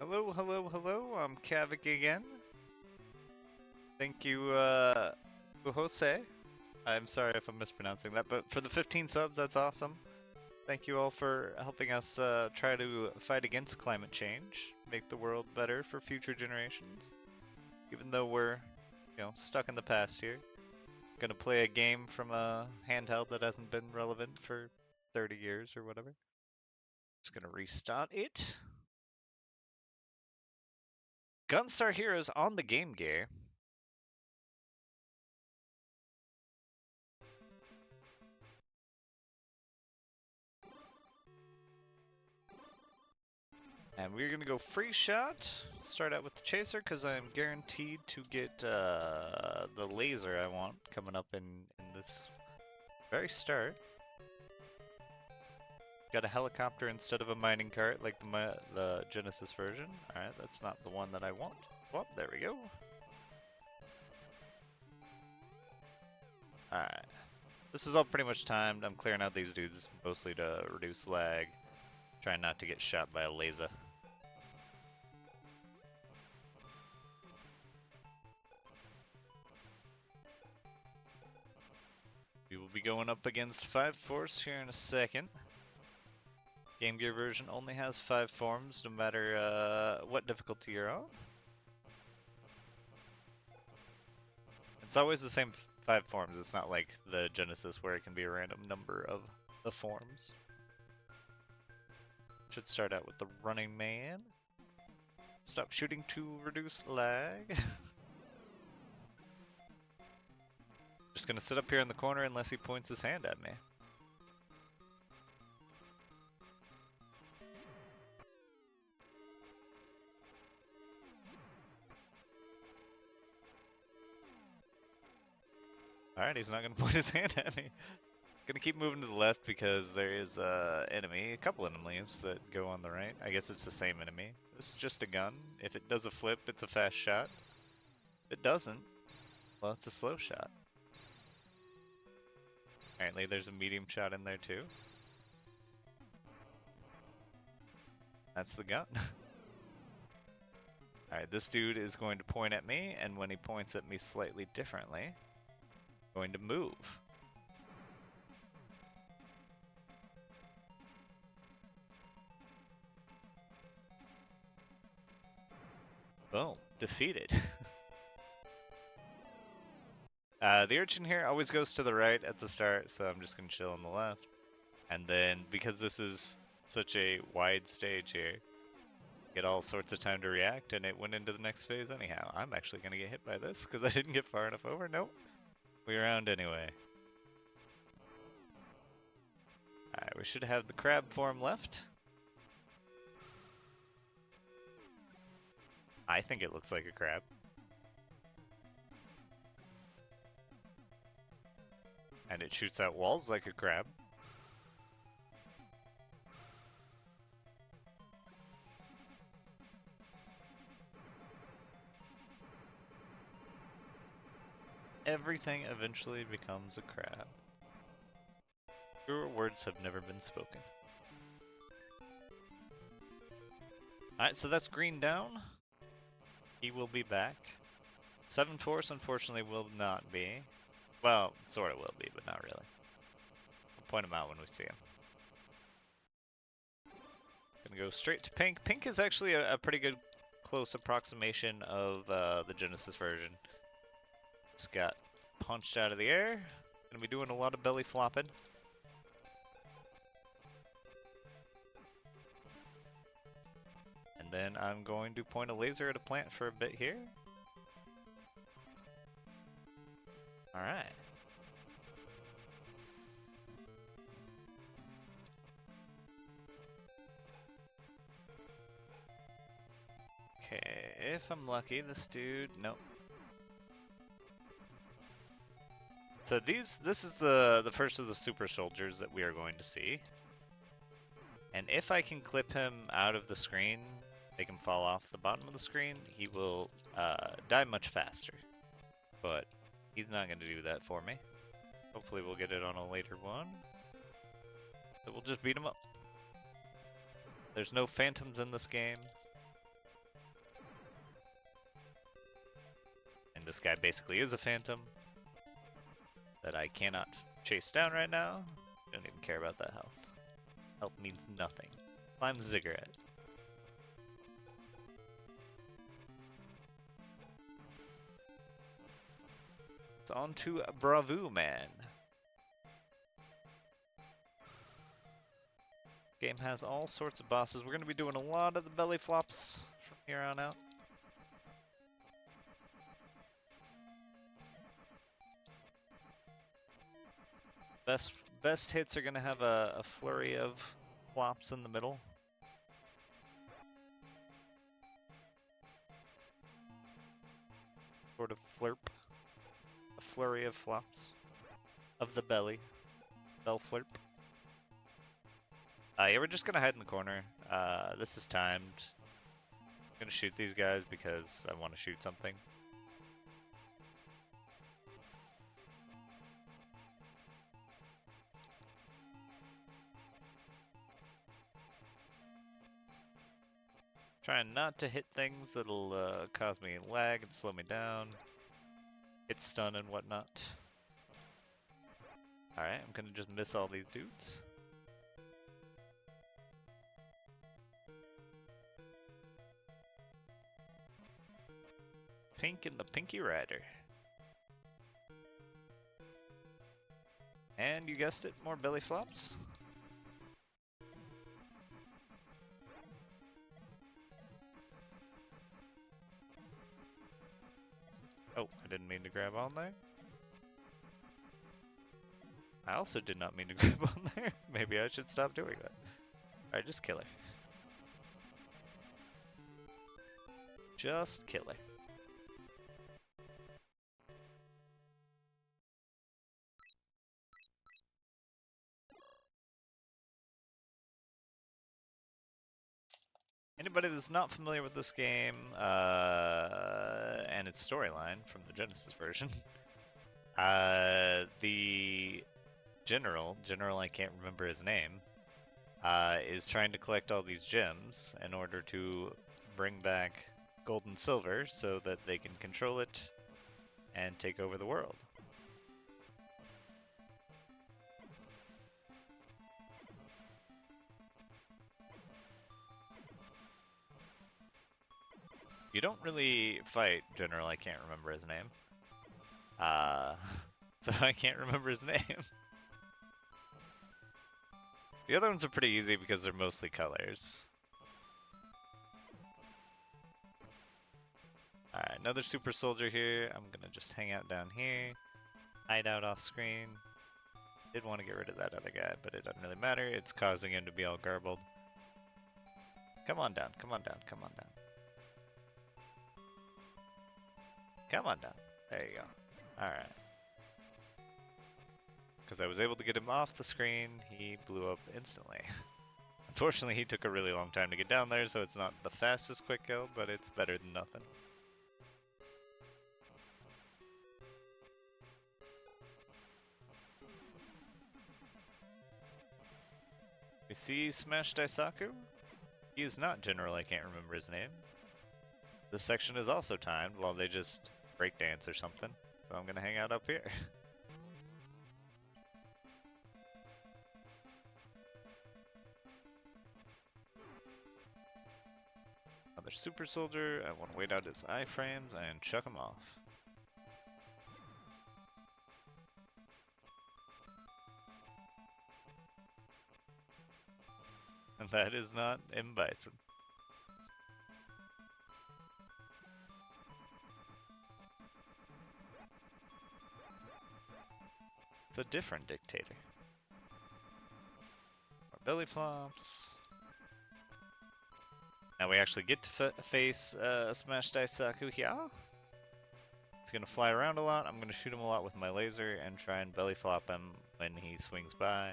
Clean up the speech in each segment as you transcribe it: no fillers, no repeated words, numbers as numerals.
Hello, hello, hello. I'm Kavoc again. Thank you, Jose. I'm sorry if I'm mispronouncing that, but for the 15 subs, that's awesome. Thank you all for helping us try to fight against climate change, make the world better for future generations. Even though we're, stuck in the past here. Gonna play a game from a handheld that hasn't been relevant for 30 years or whatever. Just gonna restart it. Gunstar Heroes on the Game Gear. And we're gonna go free shot. Start out with the chaser because I'm guaranteed to get the laser I want coming up in this very start. Got a helicopter instead of a mining cart like the Genesis version. Alright, that's not the one that I want. Well, there we go. Alright. This is all pretty much timed. I'm clearing out these dudes mostly to reduce lag. Trying not to get shot by a laser. We will be going up against 5 Force here in a second. Game Gear version only has 5 forms, no matter what difficulty you're on. It's always the same 5 forms. It's not like the Genesis where it can be a random number of the forms. Should start out with the Running Man. Stop shooting to reduce lag. Just gonna sit up here in the corner unless he points his hand at me. Alright, he's not gonna point his hand at me. Gonna keep moving to the left because there is a couple enemies that go on the right. I guess it's the same enemy. This is just a gun. If it does a flip, it's a fast shot. If it doesn't, well, it's a slow shot. Apparently there's a medium shot in there too. That's the gun. Alright, this dude is going to point at me, and when he points at me slightly differently, I'm going to move. Boom, defeated. The urchin here always goes to the right at the start, so I'm just going to chill on the left. And then, because this is such a wide stage here, get all sorts of time to react, and it went into the next phase anyhow. I'm actually going to get hit by this because I didn't get far enough over. Nope. We round anyway. Alright, we should have the crab form left. I think it looks like a crab. And it shoots out walls like a crab. Everything eventually becomes a crab. Truer words have never been spoken. Alright, so that's green down. He will be back. 7 Force, unfortunately, will not be. Well, sort of will be, but not really. We'll point him out when we see him. Gonna go straight to pink. Pink is actually a pretty good close approximation of the Genesis version. Just got punched out of the air. Gonna be doing a lot of belly flopping. And then I'm going to point a laser at a plant for a bit here. Alright. Okay, if I'm lucky, this dude, nope. So this is the first of the super soldiers that we are going to see. And if I can clip him out of the screen, make him fall off the bottom of the screen, he will die much faster. But he's not going to do that for me. Hopefully we'll get it on a later one. So we'll just beat him up. There's no phantoms in this game. And this guy basically is a phantom that I cannot chase down right now. Don't even care about that health. Health means nothing. Climb the ziggurat. It's on to Bravo Man. Game has all sorts of bosses. We're going to be doing a lot of the belly flops from here on out. Best hits are going to have a flurry of flops in the middle. Sort of flurp. A flurry of flops. Of the belly. Bell flurp. Yeah, we're just going to hide in the corner. This is timed. I'm going to shoot these guys because I want to shoot something. Trying not to hit things that'll cause me lag and slow me down. Hit stun and whatnot. Alright, I'm gonna just miss all these dudes. Pink and the Pinky Rider. And you guessed it, more belly flops. Oh, I didn't mean to grab on there. I also did not mean to grab on there. Maybe I should stop doing that. Alright, just kill her. Just kill her. Anybody that's not familiar with this game and its storyline from the Genesis version, the general I can't remember his name, is trying to collect all these gems in order to bring back gold and silver so that they can control it and take over the world. You don't really fight General, I can't remember his name. So I can't remember his name. The other ones are pretty easy because they're mostly colors. Alright, another super soldier here. I'm gonna just hang out down here. Hide out off screen. Did want to get rid of that other guy, but it doesn't really matter. It's causing him to be all garbled. Come on down, come on down, come on down. Come on down. There you go. Alright. Because I was able to get him off the screen, he blew up instantly. Unfortunately, he took a really long time to get down there, so it's not the fastest quick kill, but it's better than nothing. We see Smash Daisaku. He is not General, I can't remember his name. This section is also timed while they just breakdance or something, so I'm gonna hang out up here. Another super soldier. I want to wait out his iframes and chuck him off. And that is not M. Bison. It's a different dictator. More belly flops. Now we actually get to face Smash Daisaku here. He's gonna fly around a lot. I'm gonna shoot him a lot with my laser and try and belly flop him when he swings by.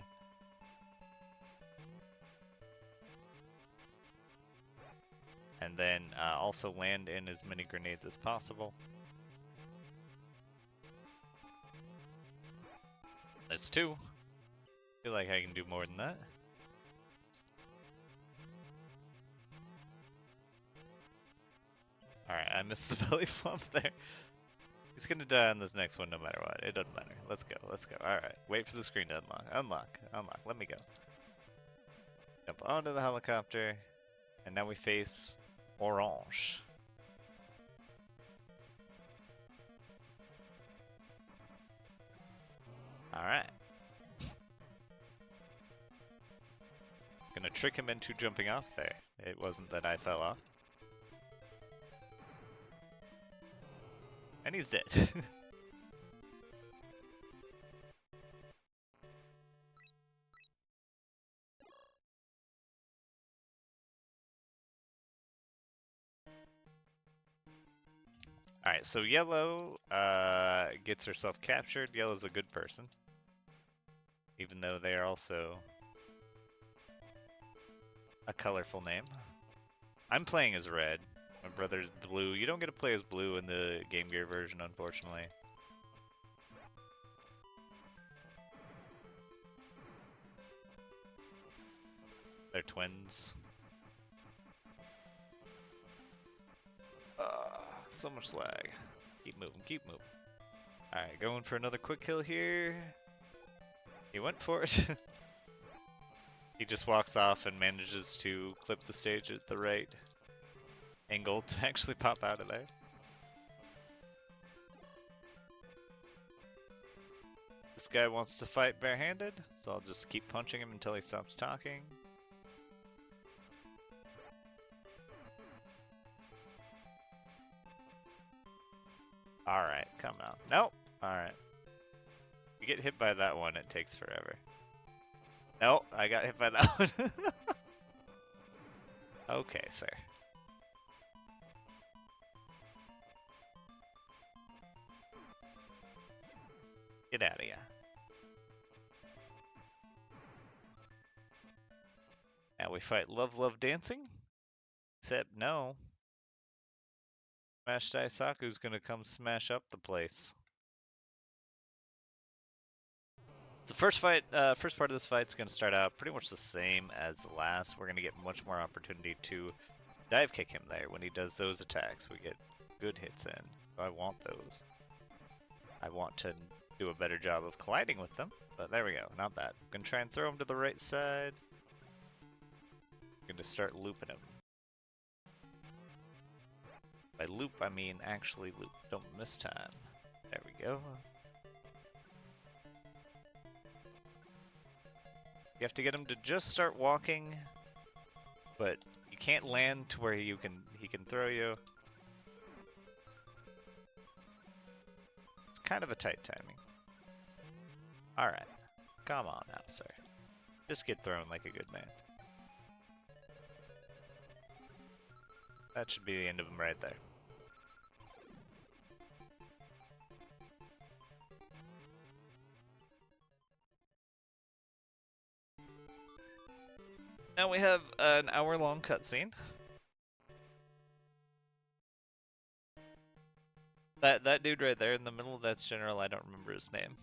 And then also land in as many grenades as possible. That's 2. Feel like I can do more than that. Alright, I missed the belly flop there. He's gonna die on this next one no matter what. It doesn't matter. Let's go. Let's go. Alright. Wait for the screen to unlock. Unlock. Unlock. Let me go. Jump onto the helicopter. And now we face Orange. Alright. Gonna trick him into jumping off there. It wasn't that I fell off. And he's dead. Alright, so Yellow gets herself captured. Yellow's a good person. Even though they are also a colorful name. I'm playing as Red. My brother's Blue. You don't get to play as Blue in the Game Gear version, unfortunately. They're twins. So much lag. Keep moving, keep moving. Alright, going for another quick kill here. He went for it. He just walks off and manages to clip the stage at the right angle to actually pop out of there. This guy wants to fight barehanded, so I'll just keep punching him until he stops talking. Alright, come on. Nope. Alright. You get hit by that one, it takes forever. Nope, I got hit by that one. Okay, sir. Get out of here. Now we fight Love Love Dancing. Except no. Smash Daisaku's gonna come smash up the place. The first fight, first part of this fight's gonna start out pretty much the same as the last. We're gonna get much more opportunity to dive kick him there. When he does those attacks, we get good hits in. So I want those. I want to do a better job of colliding with them, but there we go, not bad. I'm gonna try and throw him to the right side. I'm gonna start looping him. By loop, I mean actually loop. Don't miss time. There we go. You have to get him to just start walking, but you can't land to where he can throw you. It's kind of a tight timing. Alright. Come on now, sir. Just get thrown like a good man. That should be the end of him right there. Now we have an hour-long cutscene. That dude right there in the middle, that's General, I don't remember his name.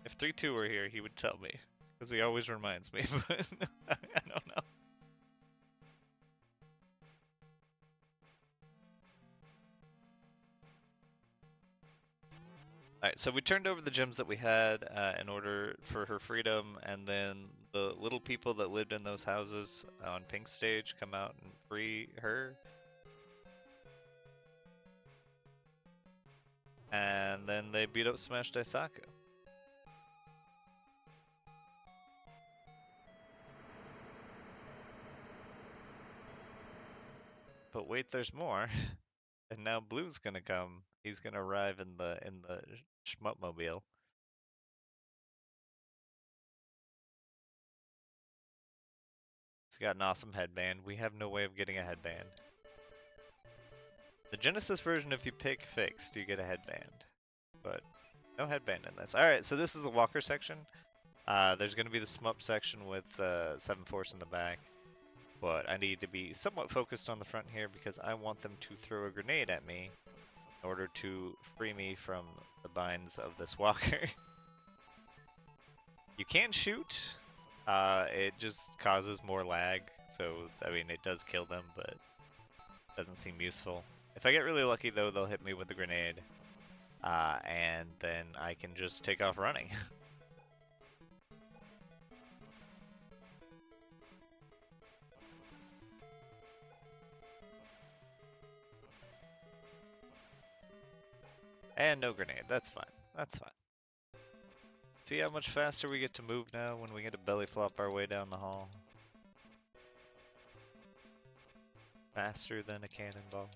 If 3-2 were here, he would tell me. Because he always reminds me, but I don't know. Alright, so we turned over the gems that we had in order for her freedom, and then the little people that lived in those houses on Pink Stage come out and free her. And then they beat up Smash Daisaku. But wait, there's more. And now Blue's gonna come. He's gonna arrive in the Schmuttmobile. He's got an awesome headband. We have no way of getting a headband. The Genesis version, if you pick fixed, you get a headband. But no headband in this. Alright, so this is the walker section. There's gonna be the Shmup section with 7 Force in the back. But I need to be somewhat focused on the front here because I want them to throw a grenade at me in order to free me from the binds of this walker. You can shoot, it just causes more lag, so I mean it does kill them, but doesn't seem useful. If I get really lucky though, they'll hit me with the grenade. and then I can just take off running. And no grenade, that's fine. That's fine. See how much faster we get to move now when we get to belly flop our way down the hall? Faster than a cannonball.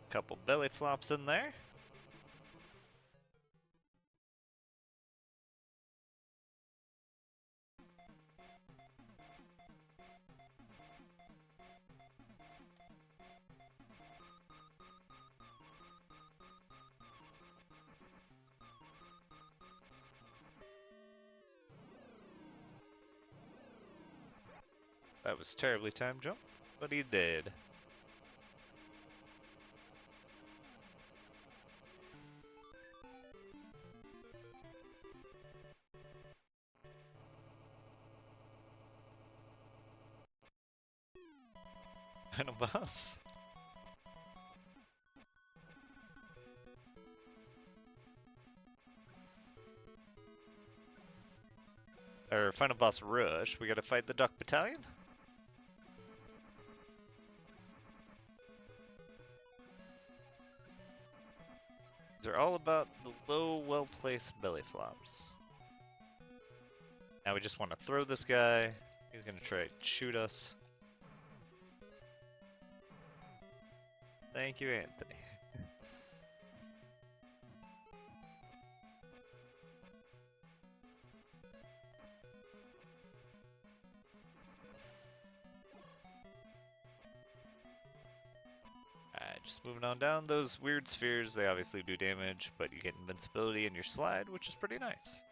Couple belly flops in there. That was terribly timed jump, but he did. Final boss. Or final boss rush. We gotta fight the Duck Battalion. They're all about the low, well-placed belly flops. Now we just want to throw this guy. He's gonna try to shoot us. Thank you, Anthony. Alright, just moving on down. Those weird spheres, they obviously do damage, but you get invincibility in your slide, which is pretty nice.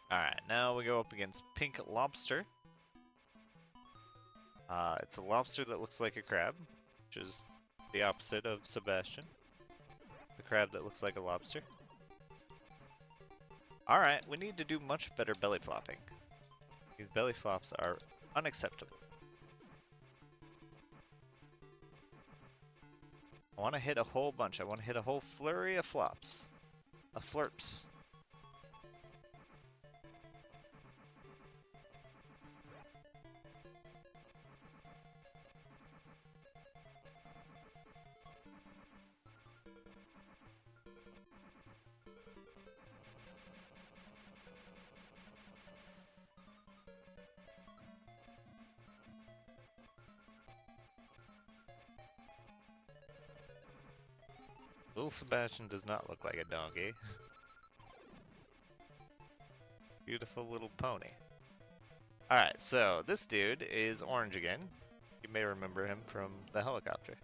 Alright, now we go up against Pink Lobster. It's a lobster that looks like a crab, which is the opposite of Sebastian. The crab that looks like a lobster. Alright, we need to do much better belly flopping. These belly flops are unacceptable. I want to hit a whole bunch. I want to hit a whole flurry of flops. Of flirps. Little Sebastian does not look like a donkey. Beautiful little pony. Alright, so this dude is orange again. You may remember him from the helicopter.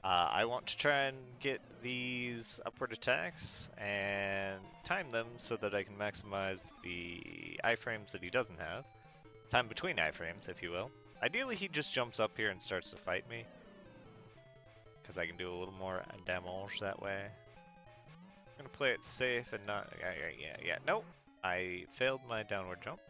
I want to try and get these upward attacks and time them so that I can maximize the iframes that he doesn't have. Time between iframes, if you will. Ideally, he just jumps up here and starts to fight me, because I can do a little more damage that way. I'm gonna play it safe and not... Yeah. Nope. I failed my downward jump.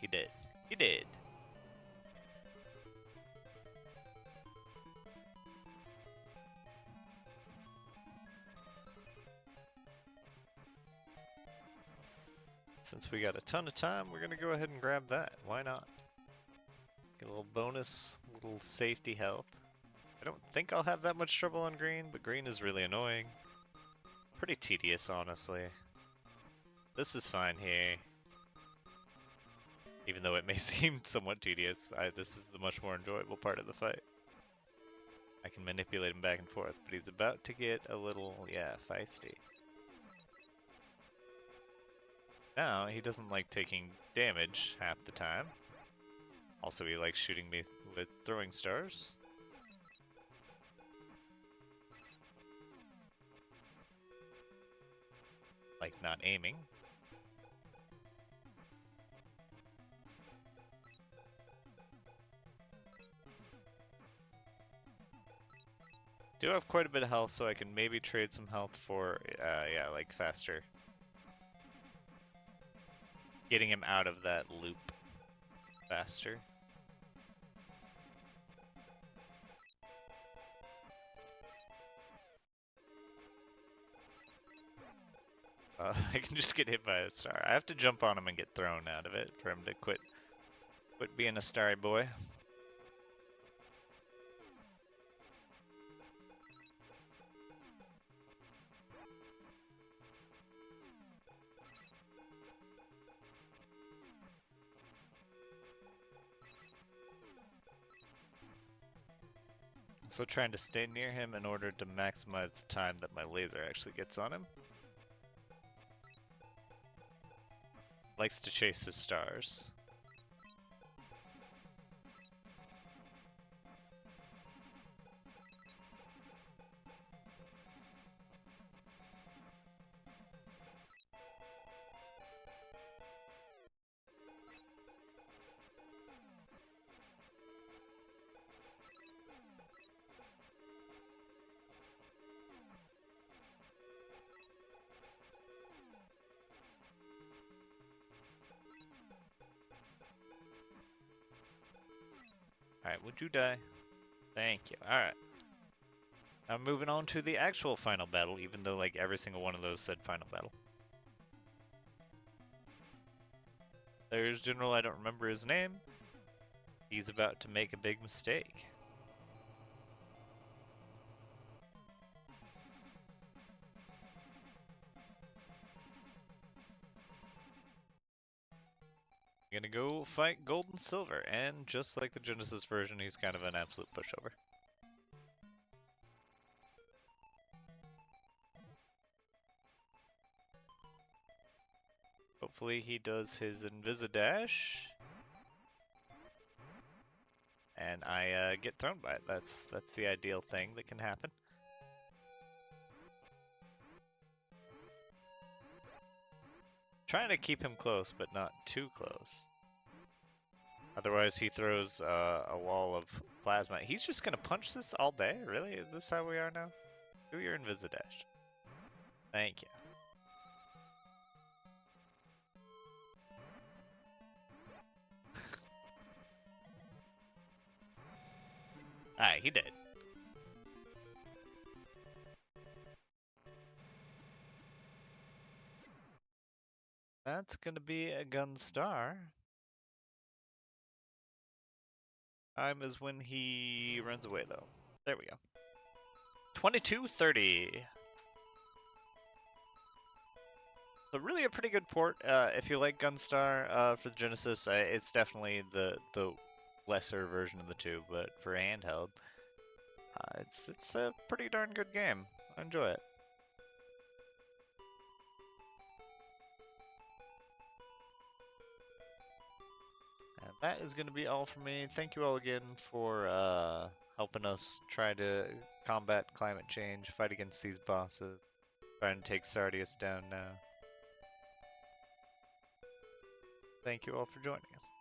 He did. He did. Since we got a ton of time, we're gonna go ahead and grab that. Why not? Get a little bonus, little safety health. I don't think I'll have that much trouble on green, but green is really annoying. Pretty tedious, honestly. This is fine here. Even though it may seem somewhat tedious, this is the much more enjoyable part of the fight. I can manipulate him back and forth, but he's about to get a little, feisty. Now, he doesn't like taking damage half the time. Also, he likes shooting me with throwing stars. like not aiming. Do have quite a bit of health, so I can maybe trade some health for, yeah, like faster. Getting him out of that loop faster. I can just get hit by a star. I have to jump on him and get thrown out of it for him to quit being a starry boy. So trying to stay near him in order to maximize the time that my laser actually gets on him. Likes to chase his stars. Alright, would you die? Thank you. Alright. I'm moving on to the actual final battle, even though like every single one of those said final battle. There's General, I don't remember his name. He's about to make a big mistake. I'm gonna go fight Gold and Silver, and just like the Genesis version, he's kind of an absolute pushover. Hopefully he does his Invisidash, and I get thrown by it. That's the ideal thing that can happen. Trying to keep him close, but not too close. Otherwise he throws a wall of plasma. He's just gonna punch this all day? Really? Is this how we are now? Do your Invisidash. Thank you. Alright, he did. That's gonna be a Gunstar. Time is when he runs away, though. There we go. 2230. So really a pretty good port. If you like Gunstar for the Genesis, it's definitely the lesser version of the two, but for handheld, it's a pretty darn good game. I enjoy it. And that is going to be all for me. Thank you all again for helping us try to combat climate change, fight against these bosses, trying to take Sardius down now. Thank you all for joining us.